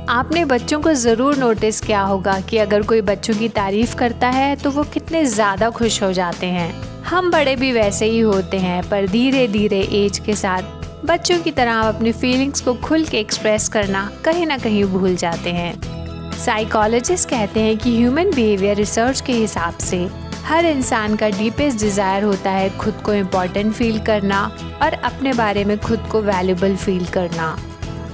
आपने बच्चों को ज़रूर नोटिस किया होगा कि अगर कोई बच्चों की तारीफ़ करता है तो वो कितने ज़्यादा खुश हो जाते हैं। हम बड़े भी वैसे ही होते हैं, पर धीरे धीरे एज के साथ बच्चों की तरह अपनी फीलिंग्स को खुल के एक्सप्रेस करना कहीं ना कहीं भूल जाते हैं। साइकोलॉजिस्ट कहते हैं कि ह्यूमन बिहेवियर रिसर्च के हिसाब से हर इंसान का डीपेस्ट डिज़ायर होता है खुद को इम्पोर्टेंट फील करना और अपने बारे में खुद को वैल्यूबल फील करना।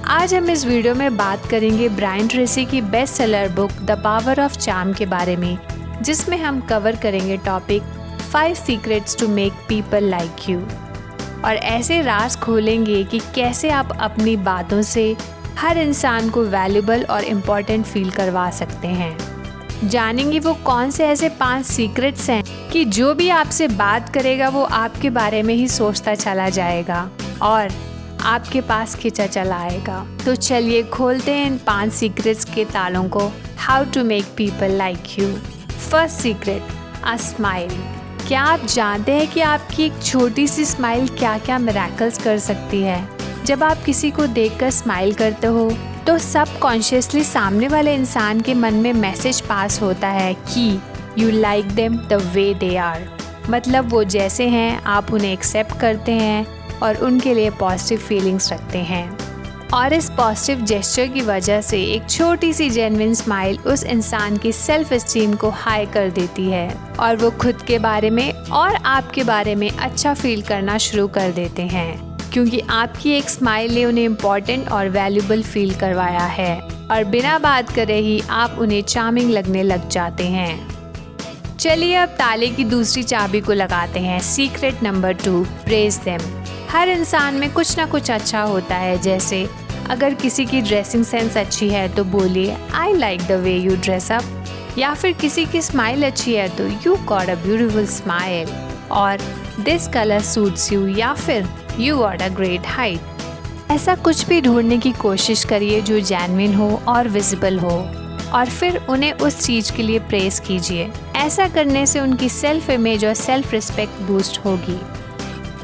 आज हम इस वीडियो में बात करेंगे ब्रायन ट्रेसी की best seller book the power of charm के बारे में, जिसमें हम कवर करेंगे topic 5 secrets to make people like you और ऐसे राज खोलेंगे कि कैसे आप अपनी बातों से हर इंसान को वैल्यूबल और इम्पोर्टेंट फील करवा सकते हैं। जानेंगे वो कौन से ऐसे 5 सीक्रेट्स हैं कि जो भी आपसे बात करेगा वो आपके बारे में ही सोचता चला जाएगा और आपके पास खिंचा चला आएगा। तो चलिए खोलते हैं इन 5 सीक्रेट्स के तालों को। How to make people like you. First secret, a smile. क्या आप जानते हैं कि आपकी एक छोटी सी स्माइल क्या क्या मिरेकल्स कर सकती है। जब आप किसी को देखकर स्माइल करते हो तो सबकॉन्शियसली सामने वाले इंसान के मन में मैसेज पास होता है कि you like them the way they are. मतलब वो जैसे हैं आप उन्हें एक्सेप्ट करते हैं और उनके लिए पॉजिटिव फीलिंग्स रखते हैं। और इस पॉजिटिव जेस्चर की वजह से एक छोटी सी जेन्युइन स्माइल उस इंसान की सेल्फ एस्टीम को हाई कर देती है और वो खुद के बारे में और आपके बारे में अच्छा फील करना शुरू कर देते हैं, क्योंकि आपकी एक स्माइल ने उन्हें इम्पोर्टेंट और वैल्यूबल फील करवाया है और बिना बात करे ही आप उन्हें चार्मिंग लगने लग जाते हैं। चलिए अब ताले की दूसरी चाबी को लगाते हैं। Secret number 2, praise them. हर इंसान में कुछ ना कुछ अच्छा होता है। जैसे अगर किसी की ड्रेसिंग सेंस अच्छी है तो बोलिए I like the way you dress up, या फिर किसी की स्माइल अच्छी है तो you got a beautiful smile, और दिस कलर सूट्स यू, या फिर you got a great height. ऐसा कुछ भी ढूंढने की कोशिश करिए जो जेन्युइन हो और विजिबल हो और फिर उन्हें उस चीज़ के लिए प्रेस कीजिए। ऐसा करने से उनकी सेल्फ इमेज और सेल्फ रिस्पेक्ट बूस्ट होगी।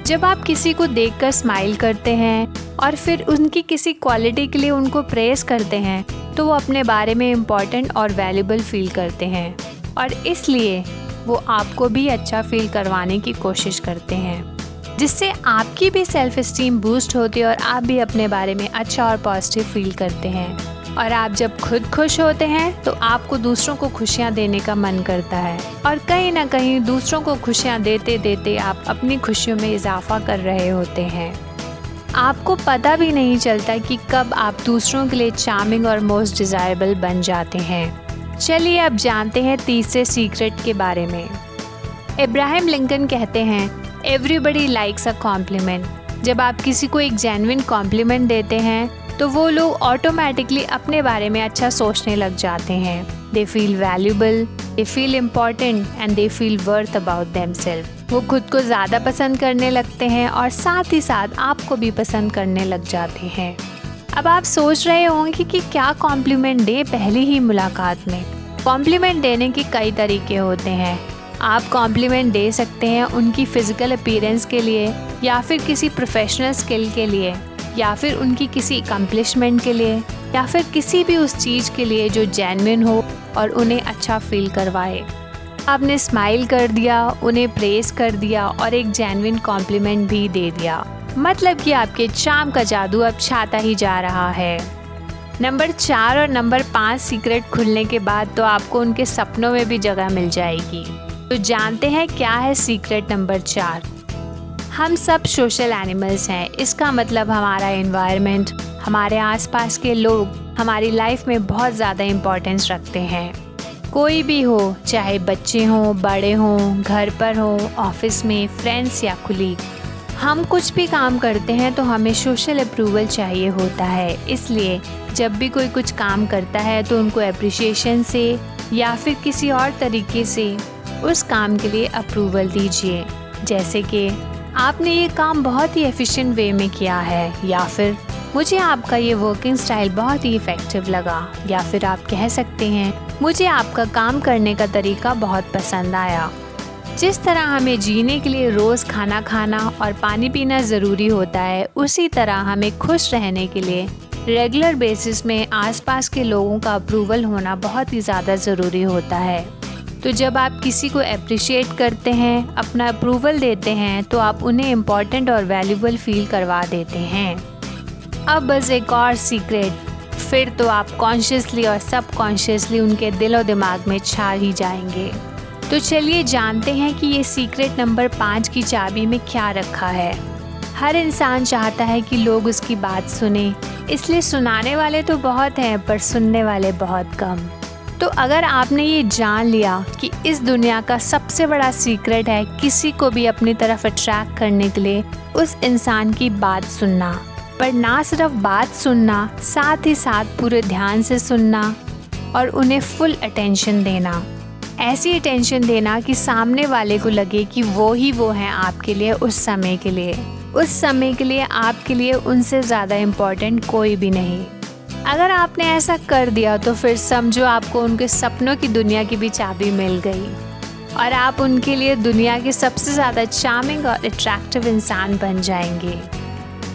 जब आप किसी को देखकर स्माइल करते हैं और फिर उनकी किसी क्वालिटी के लिए उनको प्रेस करते हैं तो वो अपने बारे में इम्पोर्टेंट और वैल्यूबल फील करते हैं और इसलिए वो आपको भी अच्छा फील करवाने की कोशिश करते हैं, जिससे आपकी भी सेल्फ एस्टीम बूस्ट होती है और आप भी अपने बारे में अच्छा और पॉजिटिव फील करते हैं। और आप जब खुद खुश होते हैं तो आपको दूसरों को खुशियाँ देने का मन करता है और कहीं ना कहीं दूसरों को खुशियाँ देते देते आप अपनी खुशियों में इजाफा कर रहे होते हैं। आपको पता भी नहीं चलता कि कब आप दूसरों के लिए चार्मिंग और मोस्ट डिज़ायरेबल बन जाते हैं। चलिए अब जानते हैं तीसरे सीक्रेट के बारे में। इब्राहिम लिंकन कहते हैं एवरीबडी लाइक्स अ कॉम्प्लीमेंट। जब आप किसी को एक जेन्युइन कॉम्प्लीमेंट देते हैं तो वो लोग ऑटोमेटिकली अपने बारे में अच्छा सोचने लग जाते हैं। They feel valuable, they feel important and they feel worth about themselves. वो खुद को ज़्यादा पसंद करने लगते हैं और साथ ही साथ आपको भी पसंद करने लग जाते हैं। अब आप सोच रहे होंगे कि क्या कॉम्प्लीमेंट दे पहली ही मुलाकात में। कॉम्प्लीमेंट देने के कई तरीके होते हैं। आप कॉम्प्लीमेंट दे सकते हैं उनकी फ़िज़िकल अपीयरेंस के लिए, या फिर किसी प्रोफेशनल स्किल के लिए, या फिर उनकी किसी अकम्पलिशमेंट के लिए, या फिर किसी भी उस चीज़ के लिए जो जेन्युइन हो और उन्हें अच्छा फील करवाए। आपने स्माइल कर दिया, उन्हें प्रेस कर दिया और एक जेन्युइन कॉम्प्लीमेंट भी दे दिया, मतलब कि आपके चार्म का जादू अब छाता ही जा रहा है। नंबर 4 और नंबर 5 सीक्रेट खुलने के बाद तो आपको उनके सपनों में भी जगह मिल जाएगी। तो जानते हैं क्या है सीक्रेट नंबर 4। हम सब सोशल एनिमल्स हैं। इसका मतलब हमारा एनवायरनमेंट, हमारे आसपास के लोग हमारी लाइफ में बहुत ज़्यादा इम्पोर्टेंस रखते हैं। कोई भी हो, चाहे बच्चे हों, बड़े हों, घर पर हों, ऑफिस में, फ्रेंड्स या कुलीग, हम कुछ भी काम करते हैं तो हमें सोशल अप्रूवल चाहिए होता है। इसलिए जब भी कोई कुछ काम करता है तो उनको एप्रिसिएशन से या फिर किसी और तरीके से उस काम के लिए अप्रूवल दीजिए। जैसे कि आपने ये काम बहुत ही एफिशिएंट वे में किया है, या फिर मुझे आपका ये वर्किंग स्टाइल बहुत ही इफ़ेक्टिव लगा, या फिर आप कह सकते हैं मुझे आपका काम करने का तरीका बहुत पसंद आया। जिस तरह हमें जीने के लिए रोज़ खाना खाना और पानी पीना ज़रूरी होता है, उसी तरह हमें खुश रहने के लिए रेगुलर बेसिस में आसपास के लोगों का अप्रूवल होना बहुत ही ज़्यादा ज़रूरी होता है। तो जब आप किसी को अप्रिशिएट करते हैं, अपना अप्रूवल देते हैं, तो आप उन्हें इम्पॉर्टेंट और वैल्यूबल फील करवा देते हैं। अब बस एक और सीक्रेट, फिर तो आप कॉन्शियसली और सबकॉन्शियसली उनके दिल और दिमाग में छा ही जाएंगे। तो चलिए जानते हैं कि ये सीक्रेट नंबर 5 की चाबी में क्या रखा है। हर इंसान चाहता है कि लोग उसकी बात सुने, इसलिए सुनाने वाले तो बहुत हैं पर सुनने वाले बहुत कम। तो अगर आपने ये जान लिया कि इस दुनिया का सबसे बड़ा सीक्रेट है किसी को भी अपनी तरफ अट्रैक्ट करने के लिए उस इंसान की बात सुनना, पर ना सिर्फ बात सुनना, साथ ही साथ पूरे ध्यान से सुनना और उन्हें फुल अटेंशन देना। ऐसी अटेंशन देना कि सामने वाले को लगे कि वो हैं आपके लिए उस समय के लिए। उस समय के लिए आपके लिए उनसे ज़्यादा इम्पोर्टेंट कोई भी नहीं। अगर आपने ऐसा कर दिया तो फिर समझो आपको उनके सपनों की दुनिया की भी चाबी मिल गई और आप उनके लिए दुनिया के सबसे ज़्यादा चार्मिंग और अट्रैक्टिव इंसान बन जाएंगे।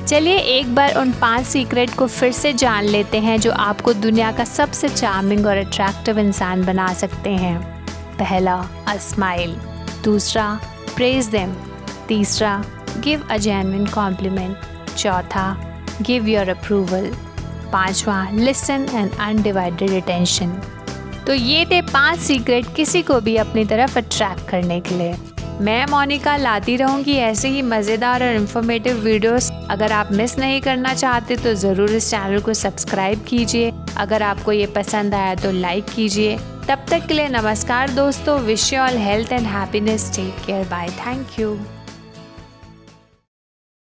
चलिए एक बार उन 5 सीक्रेट को फिर से जान लेते हैं जो आपको दुनिया का सबसे चार्मिंग और अट्रैक्टिव इंसान बना सकते हैं। पहला, अ स्माइल। दूसरा, प्रेज देम। तीसरा, गिव अ जेन्युइन कॉम्प्लीमेंट। चौथा, गिव योर अप्रूवल। पांचवा, लिसन एंड अनडिवाइडेड अटेंशन। तो ये थे 5 सीक्रेट किसी को भी अपनी तरफ अट्रैक्ट करने के लिए। मैं मोनिका लाती रहूँगी ऐसे ही मज़ेदार और इन्फॉर्मेटिव वीडियोस। अगर आप मिस नहीं करना चाहते तो ज़रूर इस चैनल को सब्सक्राइब कीजिए। अगर आपको ये पसंद आया तो लाइक कीजिए। तब तक के लिए नमस्कार दोस्तों। Wish you all health and happiness. Take care. Bye. Thank you.